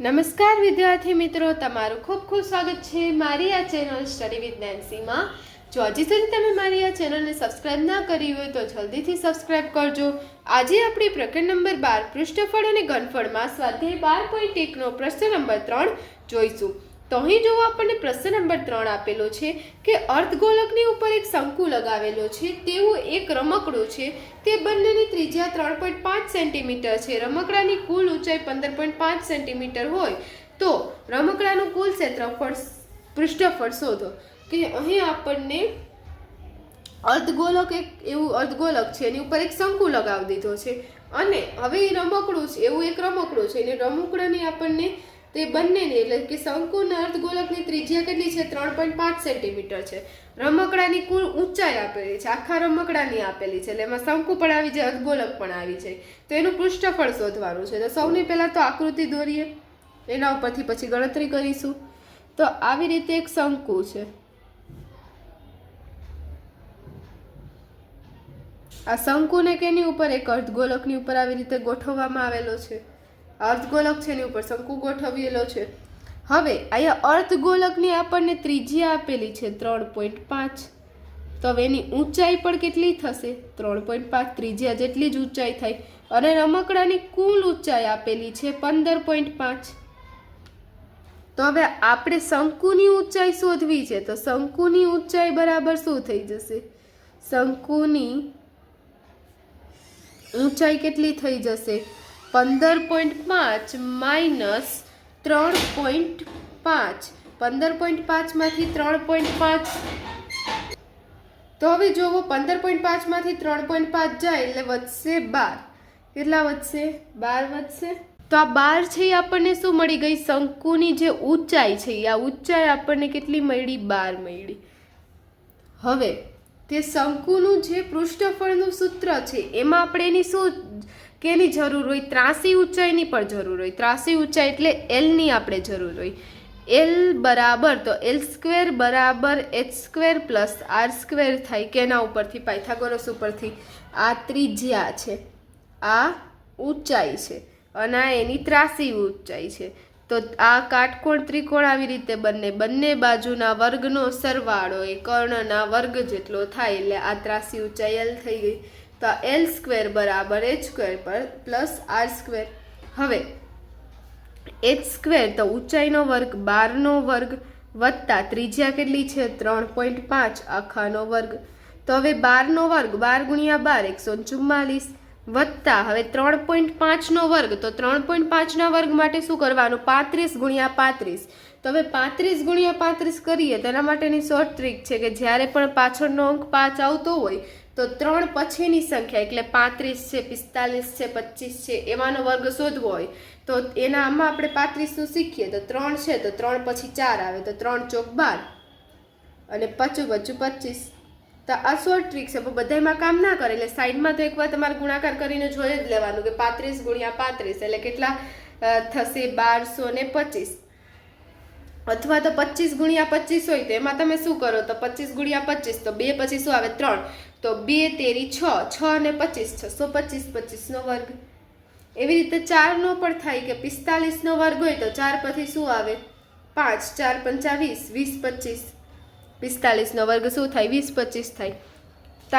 નમસ્કાર વિદ્યાર્થી મિત્રો, તમારું ખૂબ ખૂબ સ્વાગત છે મારી આ ચેનલ સ્ટડી વિથ નેન્સીમાં। જો હજી સુધી તમે મારી આ ચેનલને સબસ્ક્રાઇબ ના કરી હોય તો જલ્દીથી સબસ્ક્રાઇબ કરજો। આજે આપણે પ્રકરણ નંબર 12 પૃષ્ઠફળ અને ઘનફળમાં સ્વાધ્યાય 12.1 નો પ્રશ્ન નંબર 3 જોઈશું। તો અહીં જો આપણને પ્રશ્ન નંબર 3 આપેલો છે કે અર્ધગોલકની ઉપર એક શંકુ લગાવેલો છે તેવું એક રમકડું છે, તે બંનેની ત્રિજ્યા 3.5 સેન્ટીમીટર છે, રમકડાની કુલ ઊંચાઈ 15.5 સેન્ટીમીટર હોય તો રમકડાનું કુલ ક્ષેત્રફળ પૃષ્ઠફળ શોધો। કે અહીં આપણને અર્ધગોલક એવું અર્ધગોલક છે, એની ઉપર એક શંકુ લગાવી દીધો છે અને હવે એ રમકડું છે એવું એક રમકડું છે, અને રમકડાની આપણને તે બંનેની એટલે કે શંકુ અને અર્ધગોલકની ત્રિજ્યા કેટલી છે? 3.5 સેન્ટીમીટર છે। રમકડાની કુલ ઊંચાઈ આપેલી છે, આખા રમકડાની આપેલી છે, એટલે એમાં શંકુ પણ આવી જાય, અર્ધગોલક પણ આવી જાય, તો એનું પૃષ્ઠફળ શોધવાનું છે। તો સૌથી પહેલા તો આકૃતિ દોરીએ, એના ઉપરથી પછી ગણતરી કરીશું। તો આવી રીતે એક શંકુ છે, આ શંકુને કેની ઉપર? એક અર્ધગોલકની ઉપર આવી રીતે ગોઠવવામાં આવેલો છે। અર્ધગોલક છે એની ઉપર શંકુ ગોઠવેલો છે। હવે અહીંયા અર્ધગોલકની આપણને ત્રિજ્યા આપેલી છે 3.5, તો હવે એની ઊંચાઈ પણ કેટલી થશે? 3.5, ત્રિજ્યા જેટલી જ ઊંચાઈ થાય, અને રમકડાની કુલ ઊંચાઈ આપેલી છે 15.5। તો હવે આપણે શંકુની ઊંચાઈ શોધવી છે, તો શંકુની ઊંચાઈ બરાબર શું થઈ જશે? શંકુની ઊંચાઈ કેટલી થઈ જશે? 15.5 માઇનસ 3.5, 15.5 માંથી 3.5, તો હવે જોવો 15.5 માંથી 3.5 જાય એટલે વધશે 12। કેટલા વધશે? 12 વધશે। તો આ 12 છે એ આપણને શું મળી ગઈ? શંકુની જે ઊંચાઈ છે આ ઊંચાઈ આપણને કેટલી મળી? 12 મળી। હવે તે શંકુનું જે પૃષ્ઠફળનું સૂત્ર છે એમાં આપણે એની શું કેની જરૂર હોય? ત્રાસી ઊંચાઈની પણ જરૂર હોય। ત્રાસી ઊંચાઈ એટલે એલની આપણે જરૂર હોય। એલ બરાબર તો L² બરાબર H² પ્લસ R² થાય, કેના ઉપરથી? પાયથાગોરસ ઉપરથી। આ ત્રિજ્યા છે, આ ઊંચાઈ છે, અને આ એની ત્રાસી ઊંચાઈ છે। તો આ કાટકોણ ત્રિકોણ આવી રીતે બંને બાજુના વર્ગનો સરવાળો એ કર્ણના વર્ગ જેટલો થાય, એટલે આ ત્રાસી ઊંચાઈ L થઈ ગઈ। તો L² બરાબર H² પર પ્લસ R²। હવે H² તો ઊંચાઈનો વર્ગ 12નો વર્ગ વત્તા ત્રિજ્યા કેટલી છે? 3.5 આખાનો વર્ગ। તો હવે 12નો વર્ગ 12 ગુણ્યા 12 144 વત્તા હવે 3.5 નો વર્ગ, તો 3.5 ના વર્ગ માટે શું કરવાનું? 35 ગુણ્યા 35। તો હવે 35 ગુણ્યા 35 કરીએ તેના માટેની શોર્ટ ટ્રીક છે કે જ્યારે પણ પાછળનો અંક 5 આવતો હોય તો 3 પછીની સંખ્યા એટલે 35 છે, 45 છે, 25 છે એમાંનો વર્ગ શોધવો હોય તો એના આમાં આપણે 35નું શીખીએ તો 3 છે તો 3 પછી 4 આવે તો 3 ચોક 12 અને 5 બચું 25। તો આ શોર્ટ ટ્રીક છે, પણ બધામાં કામ ના કરે એટલે સાઈડમાં તો એકવાર તમારે ગુણાકાર કરીને જોઈ જ લેવાનું કે 35 ગુણ્યા 35 એટલે કેટલા થશે? 1225। અથવા તો 25 ગુણ્યા 25 હોય તો એમાં તમે શું કરો? તો 25 ગુણ્યા 25 તો 2 પછી શું આવે? 3, તો 2 તેરી 6, 6 અને 25 625, 25 નો વર્ગ। એવી રીતે 4 નો પણ થાય કે 45 નો વર્ગ હોય તો 4 પછી શું આવે? 5, 4 પંચા 20, 20 25, 45 નો વર્ગ શું થાય? 20 25 થાય। તો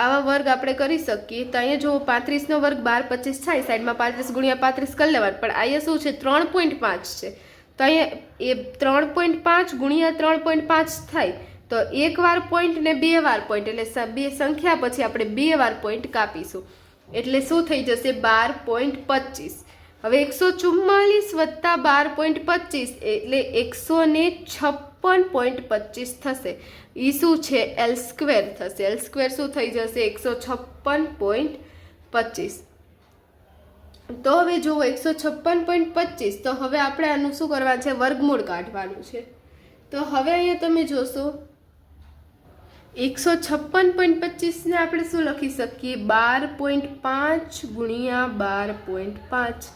આવા વર્ગ આપણે કરી શકીએ। તો અહીંયા જો 35 નો વર્ગ 12 25 થાય, સાઈડમાં 35 ગુણ્યા 35 કરી લેવાનું, પણ અહીંયા શું છે? 3.5 છે, તો અહીંયા એ 3.5 ગુણ્યા 3.5 થાય, તો એક વાર પોઈન્ટ ને 2 વાર પોઈન્ટ એટલે બે સંખ્યા પછી આપણે 2 વાર પોઈન્ટ કાપીશું, એટલે શું થઈ જશે? 12.25। હવે 144 વત્તા 12.25 એટલે 156.25 થશે। એ શું છે? L² થશે। L² શું થઈ જશે? 156.25। તો હવે જુઓ 156.25, તો હવે આપણે આનું શું કરવાનું છે? વર્ગમૂળ કાઢવાનું છે। તો હવે અહીંયા તમે જોશો 156.25 ને આપણે શું લખી શકીએ? 12.5 ગુણ્યા 12.5,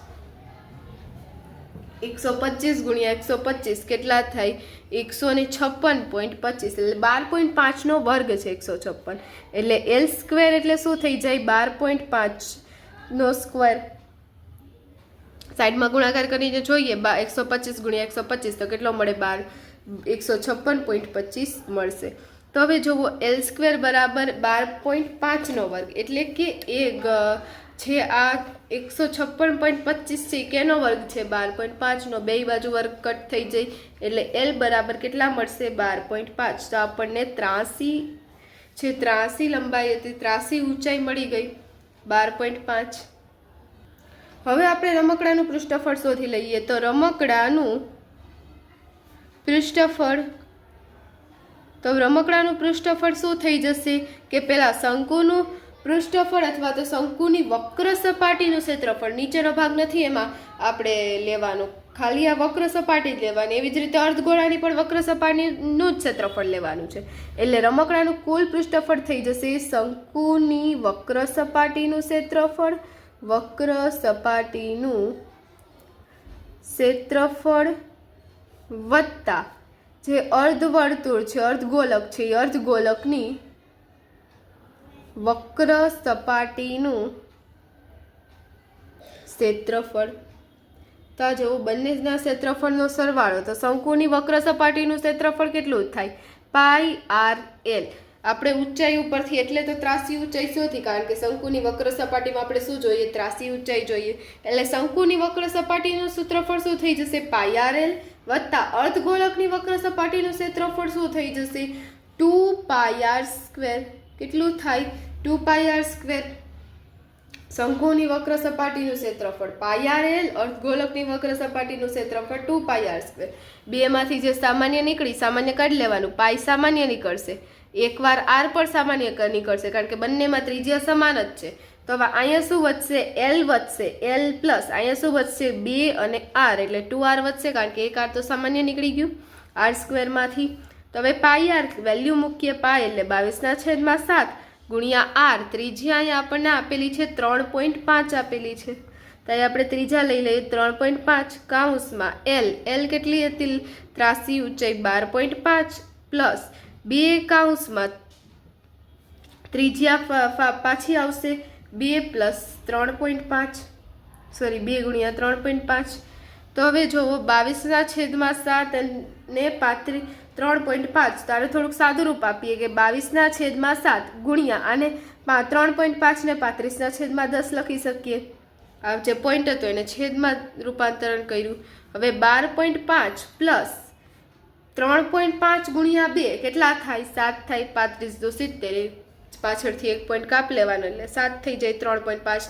125 ગુણ્યા 125 કેટલા થાય? 156.25, એટલે 12.5 નો વર્ગ છે 156, એટલે L² એટલે શું થઈ જાય? 12.5 નો સ્ક્વેર। સાઈડમાં ગુણાકાર કરીને જોઈએ 125 ગુણ્યા 125 તો કેટલો મળે 156.25 મળશે. તો હવે જુઓ L² બરાબર 12.5 વર્ગ એટલે કે છે આ 156.25 છે કેનો વર્ગ છે 12.5 બે બાજુ વર્ગ કટ થઈ જાય એટલે L બરાબર કેટલા મળશે 12.5. તો આપણને 83 છે 83 લંબાઈ હતી 83 ઊંચાઈ મળી ગઈ 12.5. હવે આપણે રમકડાનું પૃષ્ઠફળ શોધી લઈએ. તો રમકડાનું પૃષ્ઠફળ શું થઈ જશે કે પેલા શંકુનું પૃષ્ઠફળ અથવા તો શંકુની વક્ર સપાટીનું ક્ષેત્રફળ, નીચેનો ભાગ નથી એમાં આપણે લેવાનું, ખાલી આ વક્ર સપાટી જ લેવાની. એવી જ રીતે અર્ધગોળાની પણ વક્ર સપાટીનું જ ક્ષેત્રફળ લેવાનું છે. એટલે રમકડાનું કુલ પૃષ્ઠફળ થઈ જશે શંકુની વક્ર સપાટીનું ક્ષેત્રફળ વત્તા જે અર્ધવર્તુળ છે અર્ધગોલક છે એ અર્ધગોલકની વક્ર સપાટીનું ક્ષેત્રફળ. તો આ જુઓ બંનેના ક્ષેત્રફળનો સરવાળો. તો શંકુની વક્ર સપાટીનું ક્ષેત્રફળ કેટલું થાય πr_l. આપણે ઊંચાઈ ઉપરથી એટલે તો ત્રાસી ઊંચાઈ શોધી, કારણ કે શંકુની વક્ર સપાટીમાં આપણે શું જોઈએ ત્રાસી ઊંચાઈ જોઈએ. એટલે શંકુની વક્ર સપાટીનું ક્ષેત્રફળ શું થઈ જશે πr_l વત્તા અર્ધગોલકની વક્ર સપાટીનું ક્ષેત્રફળ શું થઈ જશે 2πr². કેટલું થાય 2πr². શંકુની વક્ર સપાટીનું ક્ષેત્રફળ πr_l, અર્ધગોલકની વક્ર સપાટીનું ક્ષેત્રફળ 2πr². બેમાંથી જે સામાન્ય નીકળી સામાન્ય કાઢી લેવાનું, પાઈ સામાન્ય નીકળશે, એકવાર r પર સામાન્ય નીકળશે કારણ કે બંનેમાં ત્રિજ્યા સમાન જ છે. તો હવે અહીંયા શું વધશે L વધશે, L પ્લસ અહીંયા શું વધશે 2 અને r એટલે 2r વધશે કારણ કે એક r તો સામાન્ય નીકળી ગયું r² માંથી. તો હવે πr વેલ્યુ મૂકીએ પાઈ એટલે 22/7 ગુણ્યા r. ત્રિજ્યા અહીંયા આપણને આપેલી છે 3.5 આપેલી છે, તો અહીંયા આપણે ત્રિજ્યા લઈ લઈએ 3.5 કૌંસમાં L કેટલી હતી ત્રાસી ઊંચાઈ 12.5 પ્લસ 2 કૌંસમાં ત્રિજ્યા પાછી આવશે 2 પ્લસ 3.5 સોરી 2 ગુણ્યા 3.5. તો હવે જુઓ 22/7 અને 3.5 તારે થોડુંક સાદું રૂપ આપીએ કે 22/7 ગુણ્યા અને 3.5 ને 35/10 લખી શકીએ. આ જે પોઈન્ટ હતો એને છેદમાં રૂપાંતરણ કર્યું. હવે 12.5 પ્લસ 3.5 ગુણ્યા 2 કેટલા થાય 7 થાય 35 પાછળથી એક પોઈન્ટ કાપ લેવાનો એટલે 7 થઈ જાય 3.5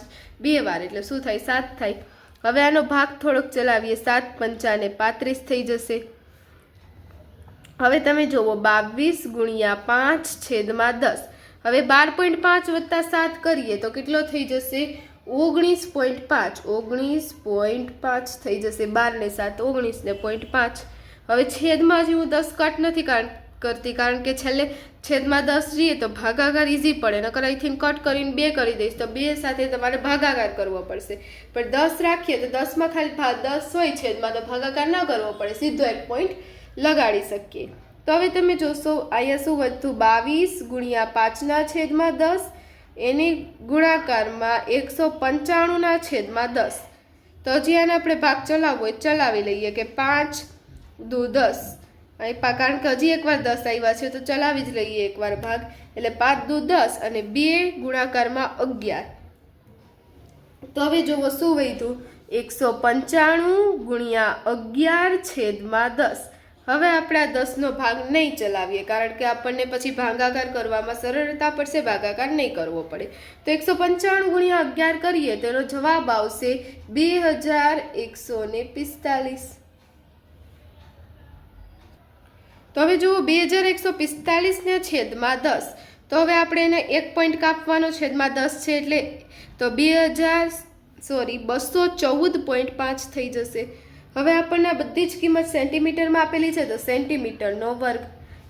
2 વાર એટલે શું થાય 7 થાય. હવે આનો ભાગ થોડોક ચલાવીએ 7 પંચા ને 35 થઈ જશે. હવે તમે જુઓ 22 ગુણ્યા 5/10. હવે 12.5 વત્તા 7 કરીએ તો કેટલો થઈ જશે 19.5 થઈ જશે. 12 ને 7 19.5. હવે છેદમાં હજી હું 10 કટ નથી કરતી કારણ કે છેલ્લે છેદમાં 10 જઈએ તો ભાગાકાર ઈઝી પડે, નકર અહીંથી કટ કરીને 2 કરી દઈશ તો 2 સાથે તમારે ભાગાકાર કરવો પડશે. પણ 10 રાખીએ તો 10માં ખાલી 10 હોય છેદમાં તો ભાગાકાર ન કરવો પડે, સીધો એક પોઈન્ટ લગાડી શકીએ. તો હવે તમે જોશો અહીંયા શું વધતું 22 ગુણ્યા 5/10 એની ગુણાકારમાં 195/10. તો હજી આને આપણે ભાગ ચલાવવો હોય ચલાવી લઈએ કે 5 દુ 10 અહીં કારણ કે હજી એકવાર 10 આવ્યા છે તો ચલાવી જ લઈએ એકવાર ભાગ. એટલે 5 દુ 10 અને 2 ગુણાકારમાં 11. તો હવે જુઓ શું વધ્યું 195 ગુણ્યા 11/10. હવે આપણે આ 10નો ભાગ નહીં ચલાવીએ કારણ કે આપણને પછી ભાગાકાર કરવામાં સરળતા પડશે, ભાગાકાર નહીં કરવો પડે. તો 195 ગુણ્યા 11 કરીએ તેનો જવાબ આવશે 2145. તો હવે જુઓ 2145 ને છેદમાં 10. તો હવે આપણે એને એક પોઈન્ટ કાપવાનો, છેદમાં 10 છે એટલે તો 214.5 થઈ જશે. હવે આપણને બધી જ કિંમત સેન્ટીમીટરમાં આપેલી છે તો સેન્ટીમીટરનો વર્ગ.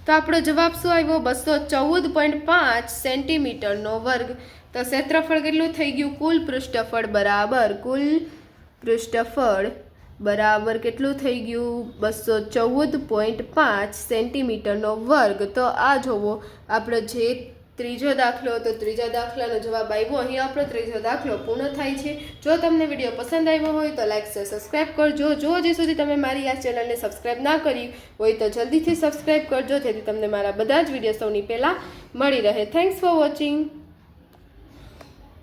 તો આપણો જવાબ શું આવ્યો 214.5 સેન્ટીમીટરનો વર્ગ. તો ક્ષેત્રફળ કેટલું થઈ ગયું કુલ પૃષ્ઠફળ બરાબર કેટલું થઈ ગયું 214.5 સેન્ટીમીટરનો વર્ગ. તો આ જોવો આપણો જે ત્રીજો દાખલો, તો ત્રીજા દાખલાનો જવાબ આવ્યો. અહીં આપણો ત્રીજો દાખલો પૂર્ણ થાય છે. જો તમને વિડીયો પસંદ આવ્યો હોય તો લાઈક શેર સબસ્ક્રાઈબ કરજો. જો હજી સુધી તમે મારી આ ચેનલને સબસ્ક્રાઈબ ના કરી હોય તો જલ્દીથી સબસ્ક્રાઈબ કરજો, જેથી તમને મારા બધા જ વિડીયો સૌની પહેલાં મળી રહે. Thanks for watching.